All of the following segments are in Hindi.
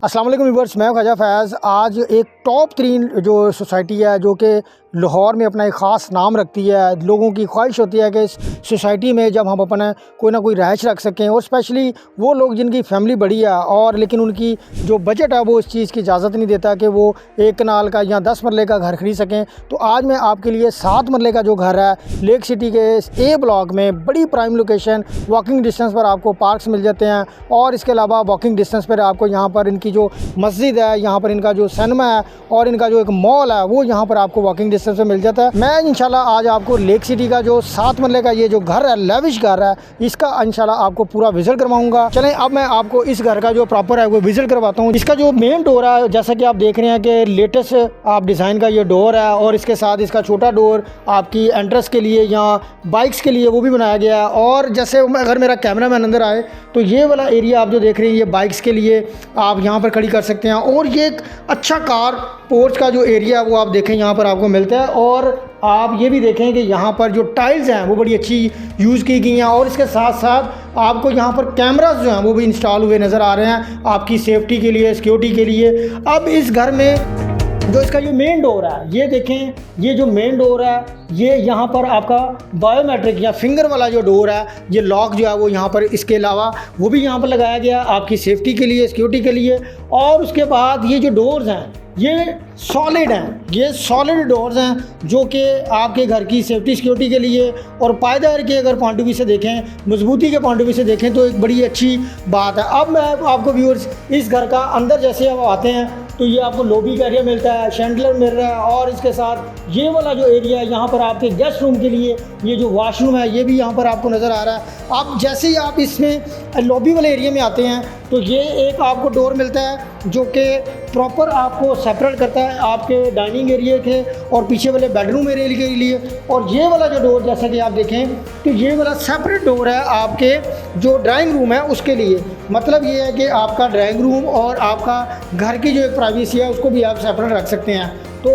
अस्सलाम वालेकुम व्यूअर्स, मैं ख्वाजा फैज़। आज एक टॉप 3 जो सोसाइटी है जो कि लाहौर में अपना एक ख़ास नाम रखती है। लोगों की ख्वाहिश होती है कि इस सोसाइटी में जब हम अपना कोई ना कोई रहायश रख सकें, और स्पेशली वो लोग जिनकी फैमिली बड़ी है और लेकिन उनकी जो बजट है वो इस चीज़ की इजाज़त नहीं देता कि वो 1 कनाल का या 10 मरले का घर ख़रीद सकें। तो आज मैं आपके लिए 7 मरले का जो घर है लेक सिटी के ए ब्लॉक में, बड़ी प्राइम लोकेशन, वॉकिंग डिस्टेंस पर आपको पार्क्स मिल जाते हैं, और इसके अलावा वॉकिंग डिस्टेंस पर आपको यहाँ पर इनकी जो मस्जिद है, यहाँ पर इनका जो सिनेमा है और इनका जो एक मॉल है वो यहाँ पर आपको वॉकिंग डिस्टेंस पे मिल जाता है। मैं इंशाल्लाह आज आपको लेक सिटी का जो 7 मरले का ये जो घर है, लेविश घर है, इसका इंशाल्लाह आपको पूरा विजिट करवाऊंगा। चलें अब मैं आपको इस घर का जो प्रॉपर है वो विजिट करवाता हूँ। इसका जो मेन डोर है, जैसा कि आप देख रहे हैं कि लेटेस्ट आप डिज़ाइन का ये डोर है, और इसके साथ इसका छोटा डोर आपकी एंट्रेंस के लिए या बाइक्स के लिए वो भी बनाया गया है। और जैसे अगर मेरा कैमरा मैन अंदर आए तो ये वाला एरिया आप जो देख रहे हैं ये बाइक्स के लिए आप यहाँ पर खड़ी कर सकते हैं। और ये एक अच्छा कार पोर्च का जो एरिया है वो आप देखें यहाँ पर आपको मिलता है। और आप ये भी देखें कि यहाँ पर जो टाइल्स हैं वो बड़ी अच्छी यूज़ की गई हैं, और इसके साथ साथ आपको यहाँ पर कैमरास जो हैं वो भी इंस्टॉल हुए नज़र आ रहे हैं आपकी सेफ्टी के लिए, सिक्योरिटी के लिए। अब इस घर में जो इसका जो मेन डोर है, ये देखें, ये जो मेन डोर है ये यहाँ पर आपका बायोमेट्रिक या फिंगर वाला जो डोर है, ये लॉक जो है वो यहाँ पर इसके अलावा वो भी यहाँ पर लगाया गया आपकी सेफ्टी के लिए, सिक्योरिटी के लिए। और उसके बाद ये जो डोर्स हैं ये सॉलिड हैं, ये सॉलिड डोर्स हैं जो कि आपके घर की सेफ्टी सिक्योरिटी के लिए और पायदार के अगर पॉइंट ऑफ व्यू से देखें, मजबूती के पॉइंट ऑफ व्यू से देखें तो एक बड़ी अच्छी बात है। अब मैं आपको व्यूअर्स इस घर का अंदर जैसे अब आते हैं तो ये आपको लॉबी का एरिया मिलता है, शैंडलर मिल रहा है, और इसके साथ ये वाला जो एरिया है यहाँ पर आपके गेस्ट रूम के लिए ये जो वॉशरूम है ये भी यहाँ पर आपको नज़र आ रहा है। अब जैसे ही आप इसमें लॉबी वाले एरिया में आते हैं तो ये एक आपको डोर मिलता है जो कि प्रॉपर आपको सेपरेट करता है आपके डाइनिंग एरिया के और पीछे वाले बेडरूम एरिया के लिए। और ये वाला जो डोर जैसा कि आप देखें तो ये वाला सेपरेट डोर है आपके जो ड्राइंग रूम है उसके लिए। मतलब ये है कि आपका ड्राइंग रूम और आपका घर की जो एक प्राइवेसी है उसको भी आप सेपरेट रख सकते हैं। तो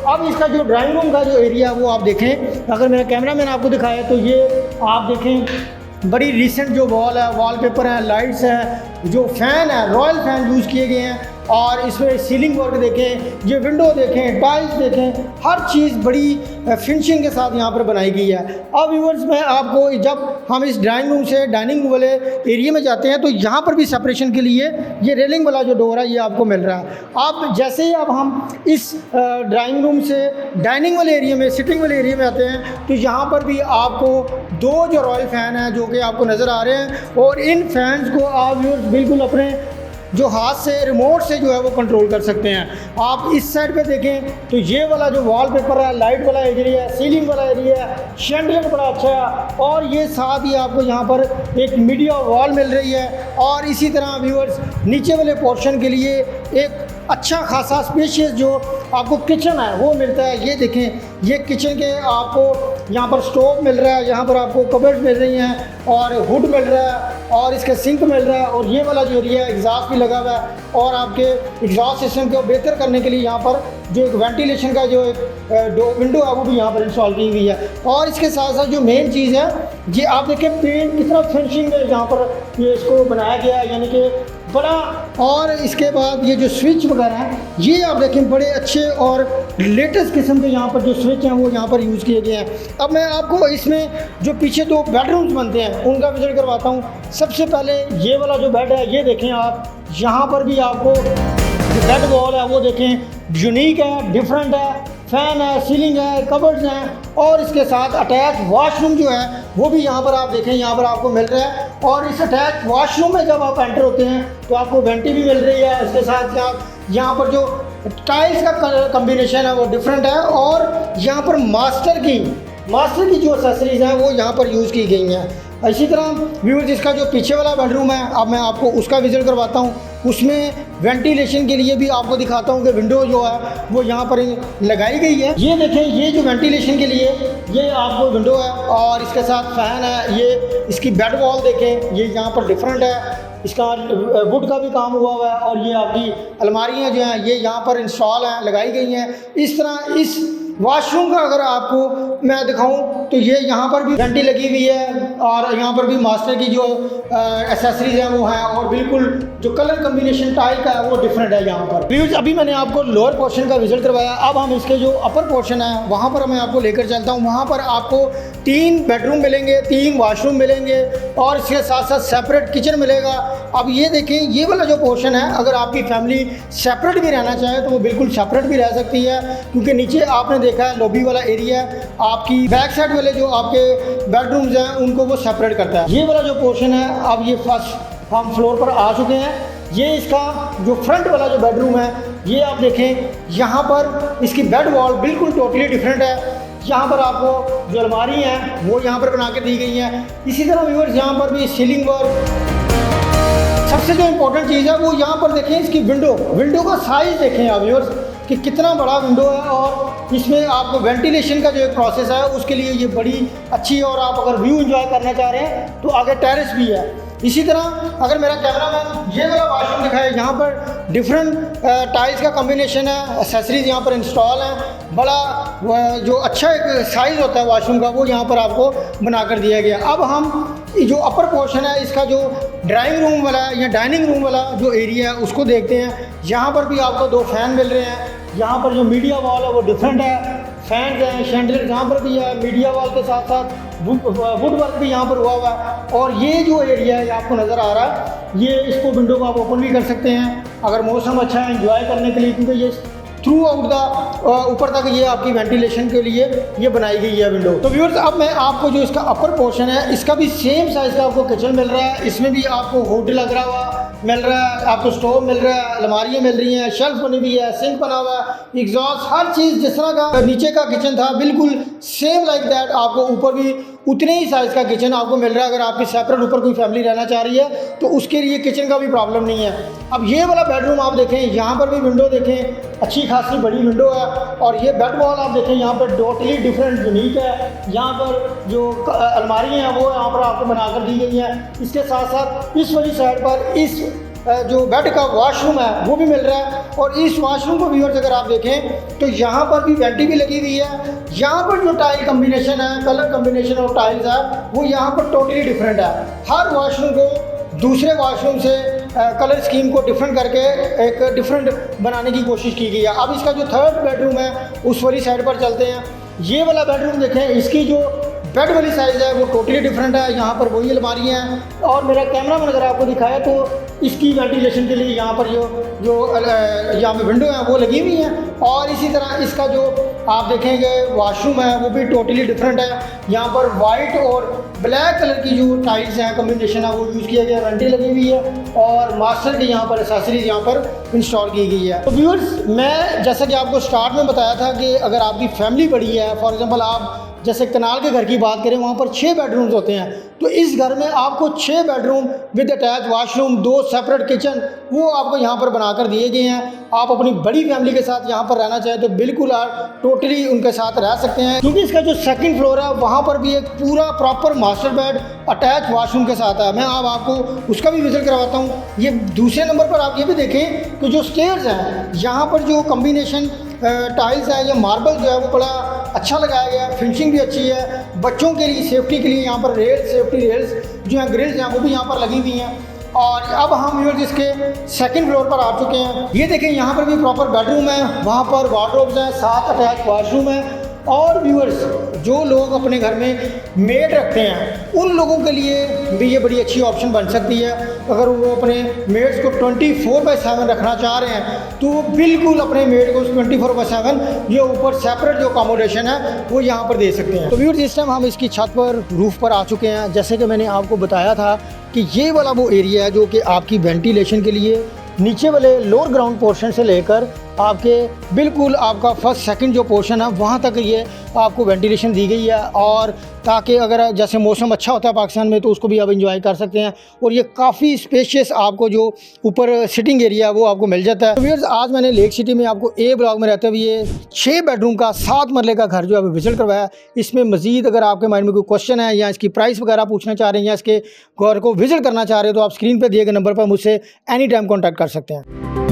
अब इसका जो ड्राइंग रूम का जो एरिया वो आप देखें, अगर मेरा कैमरा मैन आपको दिखाया तो ये आप देखें बड़ी रिसेंट जो वॉल है, वॉलपेपर है, लाइट्स हैं, जो फ़ैन है रॉयल फ़ैन यूज़ किए गए हैं, और इसमें सीलिंग वर्क देखें, ये विंडो देखें, टाइल्स देखें, हर चीज़ बड़ी फिनिशिंग के साथ यहाँ पर बनाई गई है। अब व्यूअर्स मैं आपको जब हम इस ड्राइंग रूम से डाइनिंग वाले एरिया में जाते हैं तो यहाँ पर भी सेपरेशन के लिए ये रेलिंग वाला जो डोर है ये आपको मिल रहा है। अब जैसे ही अब हम इस ड्राइंग रूम से डाइनिंग वाले एरिया में, सिटिंग वाले एरिया में आते हैं तो यहाँ पर भी आपको 2 जो रॉयल फ़ैन हैं जो कि आपको नज़र आ रहे हैं, और इन फैंस को आप व्यूअर्स बिल्कुल अपने जो हाथ से रिमोट से जो है वो कंट्रोल कर सकते हैं। आप इस साइड पे देखें तो ये वाला जो वॉलपेपर है, लाइट वाला एरिया है, सीलिंग वाला एरिया है, शैंडलियर बड़ा अच्छा है, और ये साथ ही आपको यहाँ पर एक मीडिया वॉल मिल रही है। और इसी तरह व्यूअर्स नीचे वाले पोर्शन के लिए एक अच्छा खासा स्पेशियस जो आपको किचन है वो मिलता है। ये देखें, ये किचन के आपको यहाँ पर स्टोव मिल रहा है, यहाँ पर आपको कबर्ड मिल रही हैं और हुड मिल रहा है, और इसका सिंक मिल रहा है, और ये वाला जो एरिया है एग्जॉस्ट भी लगा हुआ है, और आपके एग्जॉस्ट सिस्टम को बेहतर करने के लिए यहाँ पर जो एक वेंटिलेशन का जो एक विंडो है वो भी यहाँ पर इंस्टॉल की हुई है। और इसके साथ साथ जो मेन चीज़ है ये आप देखें पेंट कितना फिनिशिंग है यहाँ पर ये इसको बनाया गया है, यानी कि बड़ा। और इसके बाद ये जो स्विच वगैरह हैं ये आप देखें बड़े अच्छे और लेटेस्ट किस्म के यहाँ पर जो स्विच हैं वो यहाँ पर यूज़ किए गए हैं। अब मैं आपको इसमें जो पीछे 2 बेडरूम्स बनते हैं उनका विजिट करवाता हूँ। सबसे पहले ये वाला जो बेड है ये देखें आप, यहाँ पर भी आपको जो बेड वॉल है वो देखें यूनिक है, डिफरेंट है, फ़ैन है, सीलिंग है, कबर्ड्स हैं, और इसके साथ अटैच वॉशरूम जो है वो भी यहाँ पर आप देखें यहाँ पर आपको मिल रहा है। और इस अटैच वॉशरूम में जब आप एंटर होते हैं तो आपको वेंटी भी मिल रही है। इसके साथ यहाँ पर जो टाइल्स का कम्बिनेशन है वो डिफरेंट है, और यहाँ पर मास्टर की जो एक्सेसरीज़ हैं वो यहाँ पर यूज़ की गई हैं। इसी तरह व्यूअर्स इसका जो पीछे वाला बेडरूम है अब मैं आपको उसका विजिट करवाता हूँ। उसमें वेंटिलेशन के लिए भी आपको दिखाता हूँ कि विंडो जो है वो यहाँ पर लगाई गई है। ये देखें, ये जो वेंटिलेशन के लिए ये आपको विंडो है, और इसके साथ फ़ैन है। ये इसकी बेड वॉल देखें, ये यहाँ पर डिफरेंट है, इसका वुड का भी काम हुआ हुआ है, और ये आपकी अलमारियाँ जो हैं ये यहाँ पर इंस्टॉल हैं, लगाई गई हैं। इस तरह इस वॉशरूम का अगर आपको मैं दिखाऊं तो ये यहाँ पर भी घंटी लगी हुई है और यहाँ पर भी मास्टर की जो एसेसरीज हैं वो हैं, और बिल्कुल जो कलर कम्बिनेशन टाइल का है वो डिफरेंट है यहाँ पर। व्यूज अभी मैंने आपको लोअर पोर्शन का विजिट करवाया, अब हम इसके जो अपर पोर्शन है वहाँ पर मैं आपको लेकर चलता हूँ। वहाँ पर आपको 3 बेडरूम मिलेंगे, 3 वाशरूम मिलेंगे और इसके साथ साथ सेपरेट किचन मिलेगा। अब ये देखें, ये वाला जो पोर्शन है, अगर आपकी फैमिली सेपरेट भी रहना चाहे तो वो बिल्कुल सेपरेट भी रह सकती है, क्योंकि नीचे आपने देखा है लॉबी वाला एरिया आपकी बैक साइड वाले जो आपके बेडरूम्स हैं उनको वो सेपरेट करता है। ये वाला जो पोर्शन है, अब ये फर्स्ट हम फ्लोर पर आ चुके हैं। ये इसका जो फ्रंट वाला जो बेडरूम है, ये आप देखें, यहाँ पर इसकी बेड वॉल बिल्कुल टोटली डिफरेंट है। यहाँ पर आपको जो अलमारी हैं वो यहाँ पर बना के दी गई हैं। इसी तरह व्यूअर्स यहाँ पर भी सीलिंग वर्क। सबसे जो इम्पोर्टेंट चीज़ है वो यहाँ पर देखें, इसकी विंडो का साइज़ देखें आप व्यूअर्स कि कितना बड़ा विंडो है, और इसमें आपको वेंटिलेशन का जो एक प्रोसेस है उसके लिए ये बड़ी अच्छी है। और आप अगर व्यू एंजॉय करना चाह रहे हैं तो आगे टेरेस भी है। इसी तरह अगर मेरा कैमरामैन ये वाला वाशरूम दिखाए, यहाँ पर डिफरेंट टाइल्स का कॉम्बिनेशन है, एसेसरीज यहाँ पर इंस्टॉल है। बड़ा जो अच्छा एक साइज़ होता है वाशरूम का वो यहाँ पर आपको बनाकर दिया गया। अब हम जो अपर पोर्शन है इसका जो ड्राइंग रूम वाला या डाइनिंग रूम वाला जो एरिया है उसको देखते हैं। यहाँ पर भी आपको 2 फैन मिल रहे हैं। यहाँ पर जो मीडिया वॉल है वो डिफरेंट है, फैंस हैं, शैंडलियर यहाँ पर भी है, मीडिया वॉल के साथ साथ वुड वर्क भी यहाँ पर हुआ हुआ है। और ये जो एरिया है आपको नज़र आ रहा है, ये इसको विंडो को आप ओपन भी कर सकते हैं अगर मौसम अच्छा है एंजॉय करने के लिए, क्योंकि ये थ्रू आउट द ऊपर तक ये आपकी वेंटिलेशन के लिए ये बनाई गई है विंडो। तो व्यूअर्स अब मैं आपको जो इसका अपर पोर्शन है इसका भी सेम साइज़ का आपको किचन मिल रहा है। इसमें भी आपको हुड लग रहा हुआ मिल रहा है, आपको स्टोव मिल रहा है, अलमारियाँ मिल रही हैं, शेल्फ बनी हुई है, सिंक बना हुआ है, एग्जॉस्ट, हर चीज़ जिस तरह का नीचे का किचन था बिल्कुल सेम लाइक दैट आपको ऊपर भी उतने ही साइज़ का किचन आपको मिल रहा है। अगर आपकी सेपरेट ऊपर कोई फैमिली रहना चाह रही है तो उसके लिए किचन का भी प्रॉब्लम नहीं है। अब ये वाला बेडरूम आप देखें, यहाँ पर भी विंडो देखें, अच्छी खासी बड़ी विंडो है। और ये बेड वॉल आप देखें, यहाँ पर टोटली डिफरेंट यूनिक है। यहाँ पर जो अलमारियाँ हैं वो यहाँ पर आपको बनाकर दी गई हैं। इसके साथ साथ इस वाली साइड पर इस जो बेड का वॉशरूम है वो भी मिल रहा है। और इस वॉशरूम को व्यूअर्स अगर आप देखें तो यहाँ पर भी वेंटी भी लगी हुई है। यहाँ पर जो टाइल कम्बिनेशन है, कलर कम्बिनेशन ऑफ टाइल्स है वो यहाँ पर टोटली डिफरेंट है। हर वॉशरूम को दूसरे वॉशरूम से कलर स्कीम को डिफरेंट करके एक डिफरेंट बनाने की कोशिश की गई है। अब इसका जो थर्ड बेडरूम है उस वाली साइड पर चलते हैं। ये वाला बेडरूम देखें, इसकी जो बेड वाली साइज़ है वो टोटली डिफरेंट है। यहाँ पर वही अलमारियाँ हैं और मेरा कैमरा मैंने अगर आपको दिखाया तो इसकी वेंटिलेशन के लिए यहाँ पर जो यहाँ पे विंडो है वो लगी हुई हैं। और इसी तरह इसका जो आप देखेंगे वॉशरूम है वो भी टोटली डिफरेंट है। यहाँ पर वाइट और ब्लैक कलर की जो टाइल्स हैं कम्बिनेशन है वो यूज़ किया गया, वेंटी लगी हुई है और मास्टर की यहाँ पर एसेसरीज यहाँ पर इंस्टॉल की गई है। तो व्यूअर्स मैं जैसा कि आपको स्टार्ट में बताया था कि अगर आपकी फैमिली बड़ी है, फॉर एग्जांपल आप जैसे कनाल के घर की बात करें वहाँ पर 6 बेडरूम्स होते हैं, तो इस घर में आपको 6 bedroom with attach washroom, 2 separate kitchen वो आपको यहाँ पर बनाकर दिए गए हैं। आप अपनी बड़ी फैमिली के साथ यहाँ पर रहना चाहें तो बिल्कुल आप टोटली उनके साथ रह सकते हैं, क्योंकि इसका जो सेकंड फ्लोर है वहाँ पर भी एक पूरा proper master bed attach washroom के साथ है। मैं अब आपको उसका भी विजिट करवाता हूँ। ये दूसरे नंबर पर आप ये भी देखें कि जो स्टेयर्स हैं यहाँ पर जो कम्बिनेशन टाइल्स है या मार्बल जो है वो बड़ा अच्छा लगाया गया है, फिनिशिंग भी अच्छी है। बच्चों के लिए सेफ्टी के लिए यहाँ पर सेफ्टी रेल्स जो हैं, ग्रिल्स हैं वो भी यहाँ पर लगी हुई हैं। और अब हम व्यूअर्स इसके सेकंड फ्लोर पर आ चुके हैं। ये देखें यहाँ पर भी प्रॉपर बेडरूम है, वहाँ पर वार्डरोब्स हैं, 7 अटैच वॉशरूम है। और व्यूअर्स जो लोग अपने घर में मेड रखते हैं उन लोगों के लिए भी ये बड़ी अच्छी ऑप्शन बन सकती है। अगर वो अपने मेड्स को 24/7 रखना चाह रहे हैं तो वो बिल्कुल अपने मेड को 24/7 ये ऊपर सेपरेट जो अकोमोडेशन है वो यहाँ पर दे सकते हैं। तो व्यूअर्स इस टाइम हम इसकी छत पर रूफ पर आ चुके हैं। जैसे कि मैंने आपको बताया था कि ये वाला वो एरिया है जो कि आपकी वेंटिलेशन के लिए नीचे वाले लोअर ग्राउंड पोर्शन से लेकर आपके बिल्कुल आपका फर्स्ट सेकंड जो पोर्शन है वहाँ तक ये आपको वेंटिलेशन दी गई है। और ताकि अगर जैसे मौसम अच्छा होता है पाकिस्तान में तो उसको भी आप एंजॉय कर सकते हैं। और ये काफ़ी स्पेशियस आपको जो ऊपर सिटिंग एरिया है वो आपको मिल जाता है। तो व्यूअर्स आज मैंने लेक सिटी में आपको ए ब्लॉक में रहते हुए 6 बेडरूम का 7 मरले का घर जो है विजिट करवाया। इसमें मजीद अगर आपके माइंड में कोई क्वेश्चन है या इसकी प्राइस वगैरह पूछना चाह रहे हैं या इसके घर को विजिट करना चाह रहे हो तो आप स्क्रीन पर दिए गए नंबर पर मुझसे एनी टाइम कॉन्टैक्ट कर सकते हैं।